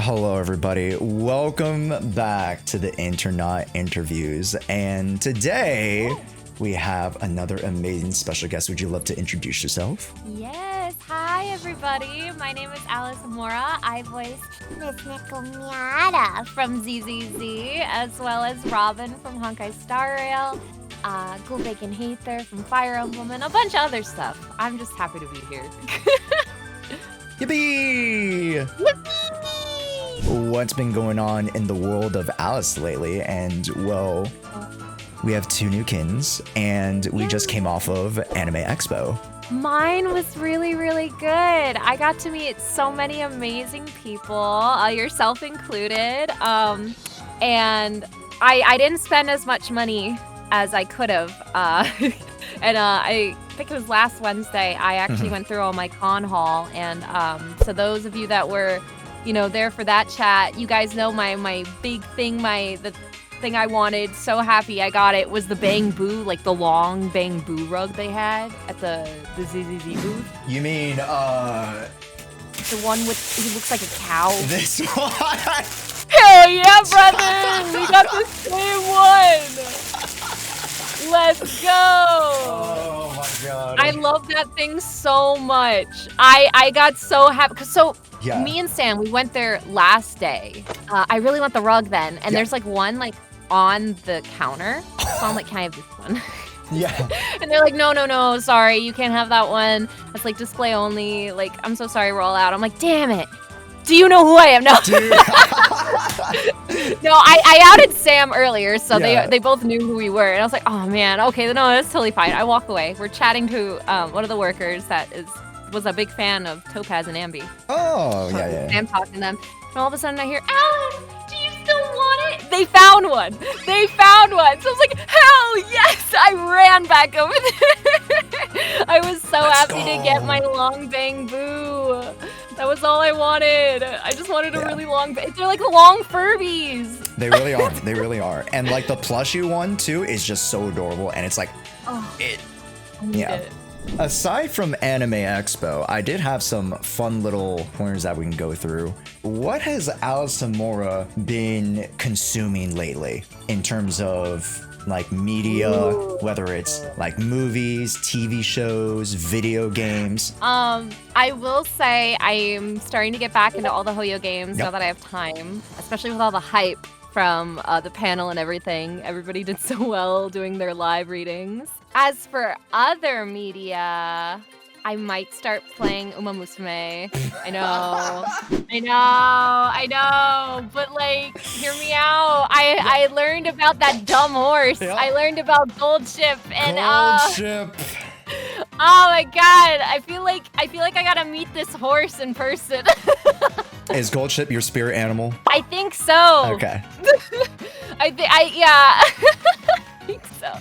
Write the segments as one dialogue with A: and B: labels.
A: Hello, everybody. Welcome back to the Internet Interviews. And today we have another amazing special guest. Would you love to introduce yourself?
B: Yes. Hi, everybody. My name is Himora. I voice Miss Nekomata from ZZZ, as well as Robin from Honkai Star Rail, Cool Bacon Hater from Fire Emblem, and a bunch of other stuff. I'm just happy to be here.
A: Yippee!
B: Yippee!
A: What's been going on in the world of Alice lately? And, well, we have two new kins, and we just came off of Anime Expo.
B: Mine was really, really good. I got to meet so many amazing people, yourself included. And I didn't spend as much money as I could have. And I think it was last Wednesday, I actually went through all my con haul. And so those of you that were, there for that chat, you guys know my big thing, the thing I wanted, so happy I got it, was the bamboo, like the long bamboo rug they had at the ZZZ booth.
A: You mean,
B: The one he looks like a cow.
A: this one?
B: Hell yeah, brother! We got the same one! Let's go!
A: Oh my god.
B: I love that thing so much. I got so happy. Me and Sam, we went there last day. I really want the rug then. And there's like one on the counter. So I'm like, can I have this one?
A: Yeah.
B: And they're like, no, sorry, you can't have that one. It's like display only. Like, I'm so sorry, we're all out. I'm like, damn it. Do you know who I am? No. No, I outed Sam earlier, so they both knew who we were. And I was like, oh man, okay, no, that's totally fine. I walk away. We're chatting to one of the workers that was a big fan of Topaz and Ambi.
A: Oh,
B: So
A: yeah.
B: Sam talking to them. And all of a sudden I hear, Alice, do you still want it? They found one. So I was like, hell yes! I ran back over there. I was so happy to get my long bamboo. That was all I wanted. I just wanted a really long. They're like long Furbies.
A: They really are. They really are. And like the plushie one too is just so adorable. And it's like,
B: I need it.
A: Aside from Anime Expo, I did have some fun little corners that we can go through. What has Alice Himora been consuming lately in terms of like media, whether it's like movies, TV shows, video games?
B: I will say I'm starting to get back into all the Hoyo games now that I have time, especially with all the hype from the panel and everything. Everybody did so well doing their live readings. As for other media, I might start playing Uma Musume. I know. But like, hear me out. I learned about that dumb horse. Yeah. I learned about Gold Ship and
A: Gold Ship.
B: Oh my god. I feel like I gotta meet this horse in person.
A: Is Gold Ship your spirit animal?
B: I think so.
A: Okay.
B: I think so.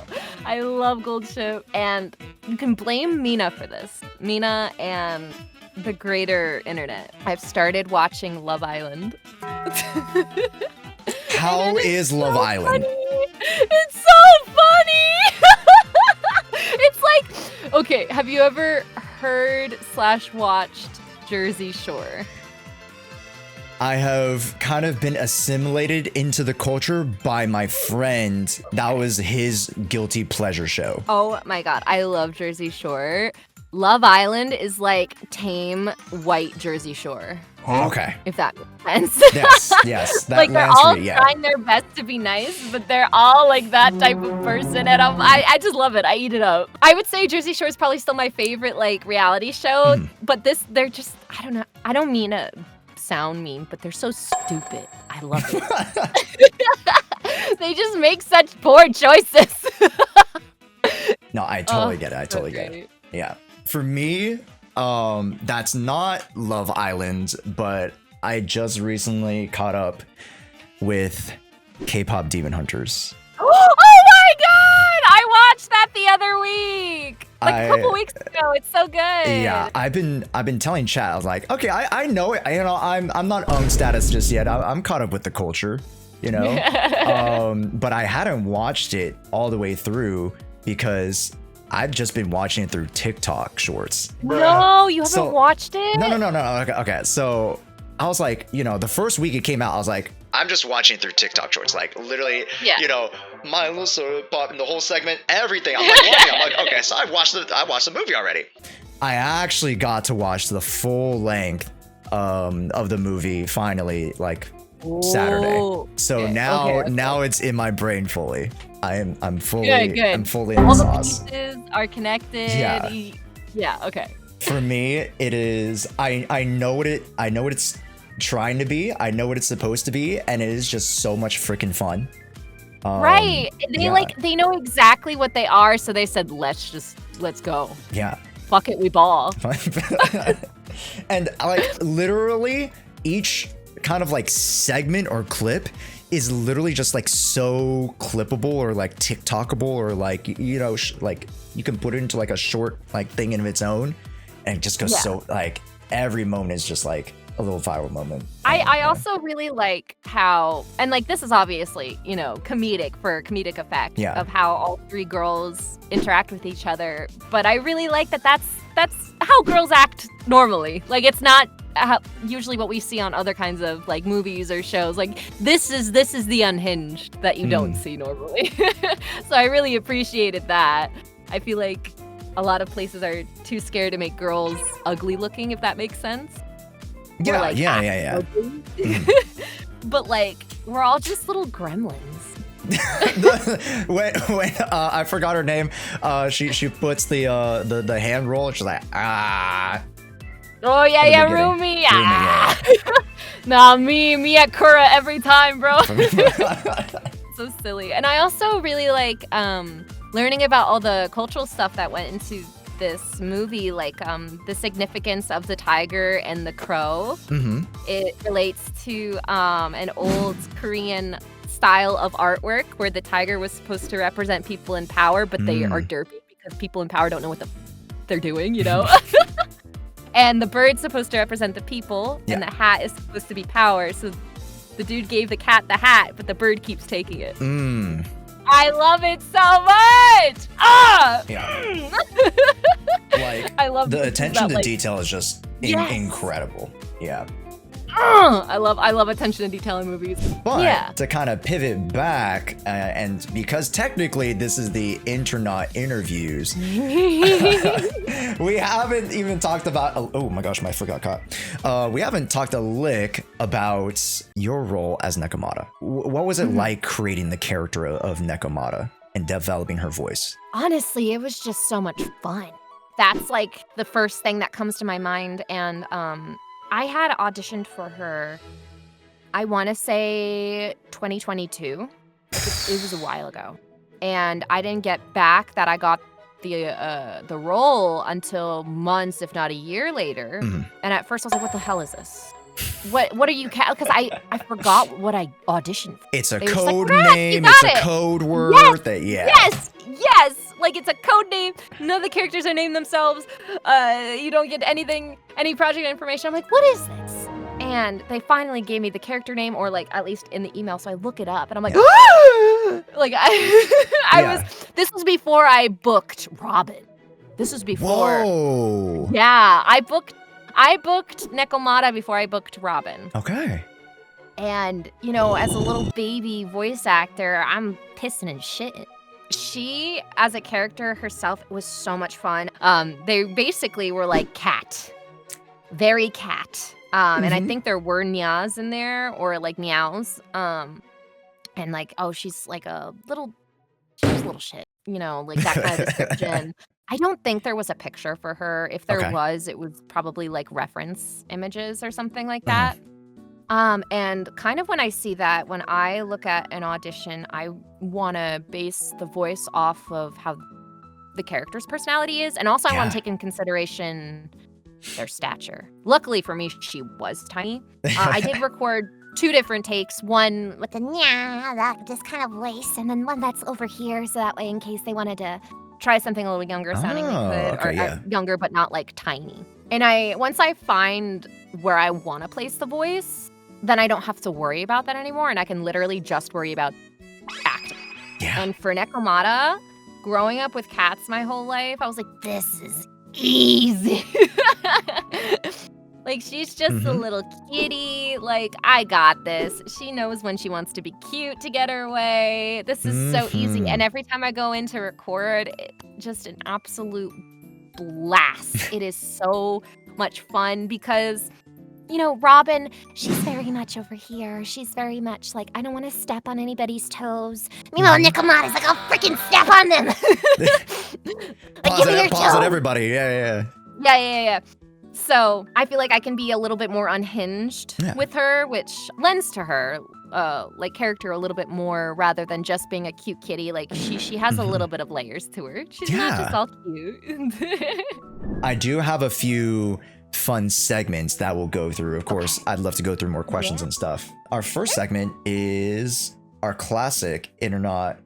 B: I love Gold Ship, and you can blame Mina for this. Mina and the greater internet. I've started watching Love Island.
A: How is Love Island?
B: It's so funny! It's like, okay, have you ever heard/watched Jersey Shore?
A: I have kind of been assimilated into the culture by my friend. That was his guilty pleasure show.
B: Oh my god, I love Jersey Shore. Love Island is like tame white Jersey Shore.
A: Okay.
B: If that makes sense.
A: Yes. That
B: like they're
A: lands
B: all
A: for me,
B: trying their best to be nice, but they're all like that type of person, and I just love it. I eat it up. I would say Jersey Shore is probably still my favorite like reality show, but they're just, I don't know. I don't mean to sound mean, but they're so stupid. I love it. They just make such poor choices.
A: No, I totally get it. I totally get it. Yeah. For me, that's not Love Island, but I just recently caught up with K-pop Demon Hunters.
B: Oh my god! I watched that the other week. Like a couple weeks ago. It's so good.
A: Yeah, I've been telling chat. I was like, okay, I know it. I'm not on status just yet. I'm caught up with the culture, But I hadn't watched it all the way through because I've just been watching it through TikTok shorts.
B: No, you haven't watched it?
A: No. Okay. So I was like, the first week it came out, I was like, I'm just watching through TikTok shorts, like literally, mindless soda pop in the whole segment, everything. I'm like, watching. I'm like, okay, so I watched the movie already. I actually got to watch the full length of the movie finally, like Saturday. So now it's in my brain fully. I'm fully I'm fully in the sauce.
B: All the pieces are connected. Yeah. Okay.
A: For me, it is. I know what it's trying to be. I know what it's supposed to be, and it is just so much freaking fun.
B: Right. They know exactly what they are, so they said, let's go.
A: Yeah.
B: Fuck it, we ball.
A: And like literally each kind of like segment or clip is literally just like so clippable or like TikTokable or like like you can put it into like a short like thing of its own, and it just goes so like every moment is just like a little viral moment.
B: I also really like how, and like this is obviously comedic for comedic effect of how all three girls interact with each other, but I really like that's how girls act normally. Like it's not usually what we see on other kinds of like movies or shows. Like this is the unhinged that you don't see normally. So I really appreciated that. I feel like a lot of places are too scared to make girls ugly looking, if that makes sense.
A: Yeah.
B: But like we're all just little gremlins.
A: when I forgot her name, she puts the hand roll. She's like,
B: Oh yeah, Rumi. Nah, me at Kura every time, bro. So silly. And I also really like learning about all the cultural stuff that went into this movie, like the significance of the tiger and the crow. Mm-hmm. It relates to an old Korean style of artwork where the tiger was supposed to represent people in power, but they are derpy because people in power don't know what they're doing, And the bird's supposed to represent the people, and the hat is supposed to be power. So the dude gave the cat the hat, but the bird keeps taking it. I love it so much!
A: Like, I love the attention to detail is just incredible. Yeah.
B: I love attention to detail in movies.
A: But to kind of pivot back, and because technically this is the internet interviews, we haven't even talked about. Oh my gosh, my foot got caught. We haven't talked a lick about your role as Nekomata. What was it like creating the character of Nekomata and developing her voice?
B: Honestly, it was just so much fun. That's like the first thing that comes to my mind, and I had auditioned for her, I want to say 2022. It was a while ago. And I didn't get back that I got the role until months, if not a year later. And at first I was like, what the hell is this? What are you, because I forgot what I auditioned for.
A: It's a code name, it's a code word.
B: Yes. Like it's a code name. None of the characters are named themselves. You don't get any project information. I'm like, what is this? And they finally gave me the character name, or like at least in the email. So I look it up and I'm like, like this was before I booked Robin. This was before.
A: Whoa.
B: Yeah, I booked Nekomata before I booked Robin.
A: Okay.
B: And, as a little baby voice actor, I'm pissing and shitting. She, as a character herself, was so much fun. They basically were like cat. Very cat. And I think there were nyas in there, or like meows. And like, she's like a little shit, like that kind of description. I don't think there was a picture for her. If there was, it was probably like reference images or something like that. And kind of when I see that, when I look at an audition, I want to base the voice off of how the character's personality is. And also I want to take in consideration their stature. Luckily for me, she was tiny. I did record 2 different takes. One with the this kind of voice, and then one that's over here. So that way, in case they wanted to try something a little younger sounding, they could, or younger, but not like tiny. And once I find where I want to place the voice, then I don't have to worry about that anymore, and I can literally just worry about acting.
A: Yeah.
B: And for Nekomata, growing up with cats my whole life, I was like, this is easy. Like, she's just a little kitty. Like, I got this. She knows when she wants to be cute to get her way. This is so easy. And every time I go in to record, just an absolute blast. It is so much fun because, you know, Robin, she's very much over here. She's very much like, I don't want to step on anybody's toes. Meanwhile, Nekomata's like, I'll freaking step on them. Like, give me your
A: pause
B: toe.
A: it, everybody. Yeah.
B: Yeah. So I feel like I can be a little bit more unhinged with her, which lends to her like character a little bit more rather than just being a cute kitty. Like she has a little bit of layers to her. She's not just all cute.
A: I do have a few fun segments that we'll go through. Of course, I'd love to go through more questions and stuff. Our first segment is our classic internet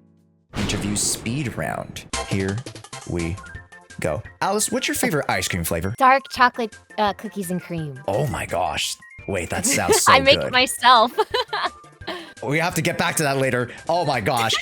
A: interview speed round. Here we go. Alice, what's your favorite ice cream flavor?
B: Dark chocolate cookies and cream.
A: Oh my gosh. Wait, that sounds so
B: I make
A: good.
B: it myself.
A: We have to get back to that later. Oh my gosh.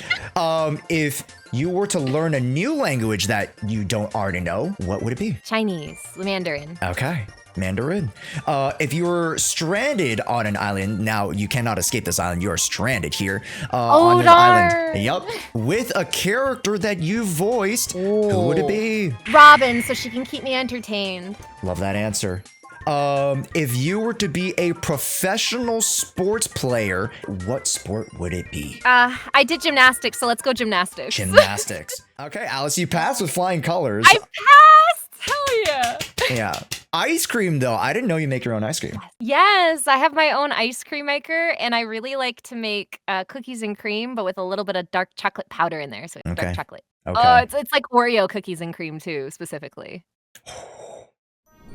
A: If you were to learn a new language that you don't already know, what would it be?
B: Chinese, Mandarin.
A: Okay. Mandarin. If you were stranded on an island, now you cannot escape this island. You are stranded here on an island. Yep. With a character that you voiced, who would it be?
B: Robin, so she can keep me entertained.
A: Love that answer. If you were to be a professional sports player, what sport would it be?
B: I did gymnastics, so let's go gymnastics.
A: Gymnastics. Okay, Alice, you passed with flying colors.
B: I passed! Hell yeah!
A: Yeah. Ice cream, though. I didn't know you make your own ice cream.
B: Yes, I have my own ice cream maker, and I really like to make cookies and cream, but with a little bit of dark chocolate powder in there, so it's dark chocolate.
A: Okay.
B: Oh, it's like Oreo cookies and cream, too, specifically.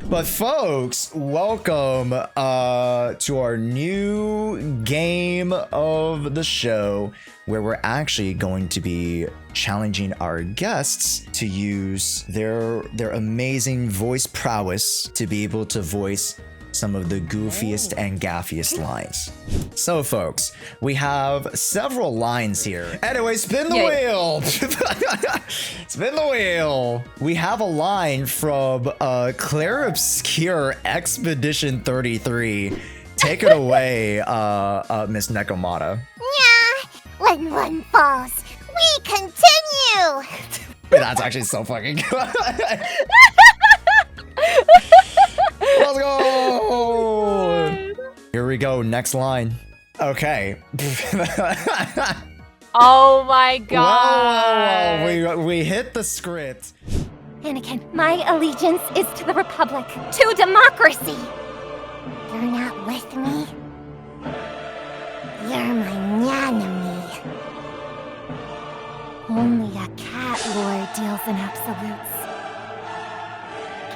A: But folks, welcome to our new game of the show where we're actually going to be challenging our guests to use their amazing voice prowess to be able to voice some of the goofiest and gaffiest lines. So folks, we have several lines here. Anyway, spin the wheel. Spin the wheel. We have a line from Claire Obscure Expedition 33. Take it away, Miss Nekomata.
C: Yeah, when one falls, we continue.
A: That's actually so fucking good. Let's go! Here we go, next line. Okay.
B: Oh my god.
A: Whoa. We hit the script.
C: Anakin, my allegiance is to the Republic, to democracy. You're not with me. You're my enemy. Only a cat lord deals in absolutes.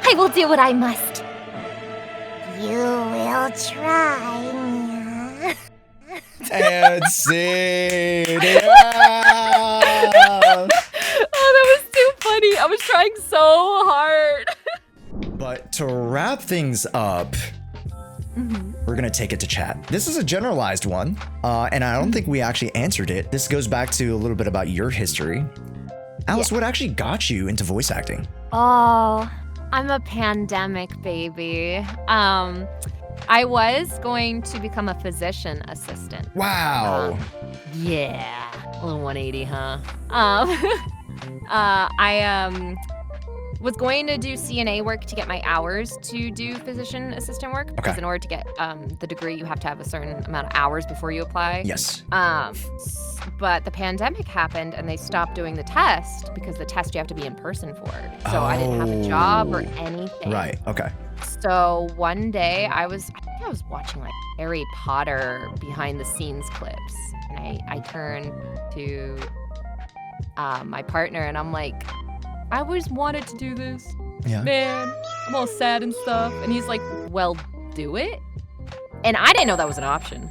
C: I will do what I must. You will try, Nya.
A: And scene. Yeah.
B: Oh, that was too funny. I was trying so hard.
A: But to wrap things up, we're gonna take it to chat. This is a generalized one, and I don't think we actually answered it. This goes back to a little bit about your history. Alice, what actually got you into voice acting?
B: Oh, I'm a pandemic baby. I was going to become a physician assistant.
A: Wow.
B: Yeah, a little 180, huh? I was going to do CNA work to get my hours to do physician assistant work. Because in order to get the degree, you have to have a certain amount of hours before you apply.
A: Yes.
B: But the pandemic happened and they stopped doing the test because the test you have to be in person for. So I didn't have a job or anything.
A: Right, okay.
B: So one day I think I was watching like Harry Potter behind the scenes clips. And I turned to my partner and I'm like, I always wanted to do this.
A: Yeah.
B: Man, I'm all sad and stuff. And he's like, well, do it. And I didn't know that was an option.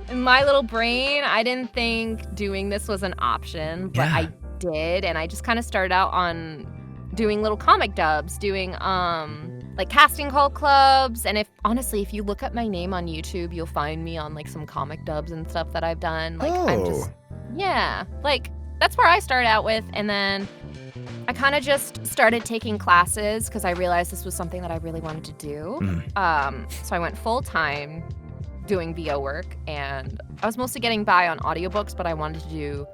B: In my little brain, I didn't think doing this was an option, but I did. And I just kind of started out on doing little comic dubs, doing like casting call clubs. And if you look at my name on YouTube, you'll find me on like some comic dubs and stuff that I've done. Like I'm just, like that's where I started out with. And then I kind of just started taking classes because I realized this was something that I really wanted to do. So I went full time doing VO work, and I was mostly getting by on audiobooks, but I wanted to do,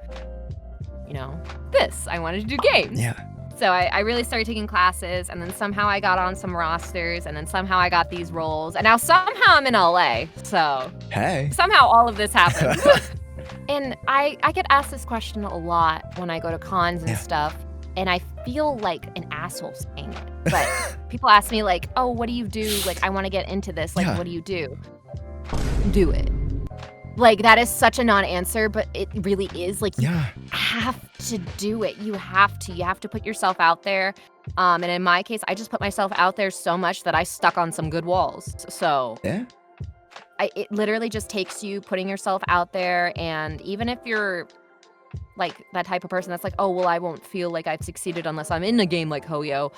B: this. I wanted to do games.
A: Yeah.
B: So I really started taking classes, and then somehow I got on some rosters, and then somehow I got these roles, and now somehow I'm in LA. So
A: Hey.
B: somehow all of this happened. And I get asked this question a lot when I go to cons and stuff, and I feel like an asshole saying it. But people ask me like, oh, what do you do? Like, I want to get into this. Like, what do you do? Do it. Like, that is such a non-answer, but it really is. Like, you have to do it. You have to. You have to put yourself out there. And in my case, I just put myself out there so much that I stuck on some good walls. So it literally just takes you putting yourself out there. And even if you're like that type of person that's like, oh, well, I won't feel like I've succeeded unless I'm in a game like Hoyo,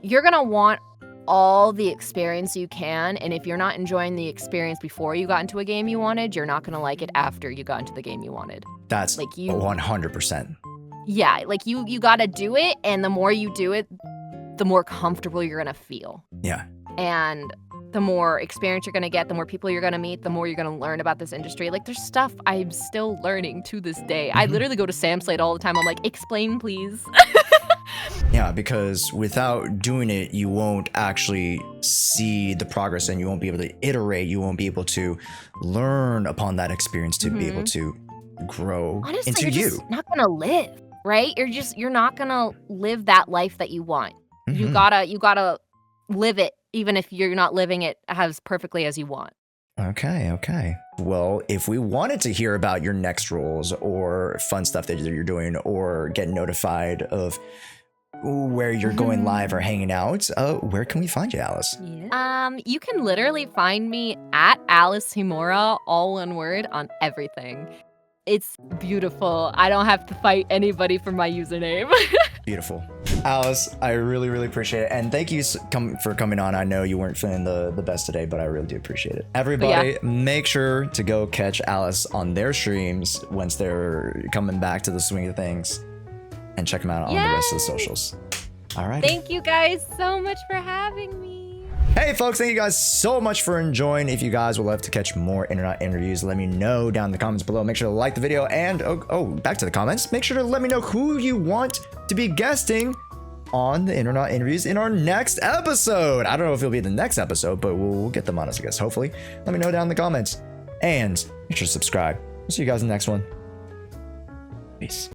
B: you're going to want all the experience you can, and if you're not enjoying the experience before you got into a game you wanted, you're not going to like it after you got into the game you wanted.
A: That's like 100%.
B: Yeah, like you got to do it, and the more you do it, the more comfortable you're going to feel.
A: Yeah.
B: And the more experience you're going to get, the more people you're going to meet, the more you're going to learn about this industry. Like, there's stuff I'm still learning to this day. I literally go to Sam Slate all the time. I'm like, explain, please.
A: Yeah, because without doing it, you won't actually see the progress, and you won't be able to iterate. You won't be able to learn upon that experience to be able to grow
B: Honestly,
A: into
B: you're just not gonna live, right? You're not gonna live that life that you want. You gotta live it, even if you're not living it as perfectly as you want.
A: Okay. Well, if we wanted to hear about your next roles or fun stuff that you're doing, or get notified of where you're going live or hanging out, where can we find you, Alice?
B: You can literally find me at Alice Himora, all one word, on everything. It's beautiful. I don't have to fight anybody for my username.
A: Beautiful. Alice, I really, really appreciate it. And thank you for coming on. I know you weren't feeling the best today, but I really do appreciate it. Everybody, make sure to go catch Alice on their streams once they're coming back to the swing of things, and check them out on the rest of the socials. All right.
B: Thank you guys so much for having me.
A: Hey folks, thank you guys so much for enjoying. If you guys would love to catch more internet interviews, let me know down in the comments below. Make sure to like the video, and back to the comments. Make sure to let me know who you want to be guesting on the internet interviews in our next episode. I don't know if it'll be the next episode, but we'll get them on as a guest, hopefully. Let me know down in the comments, and make sure to subscribe. I'll see you guys in the next one. Peace.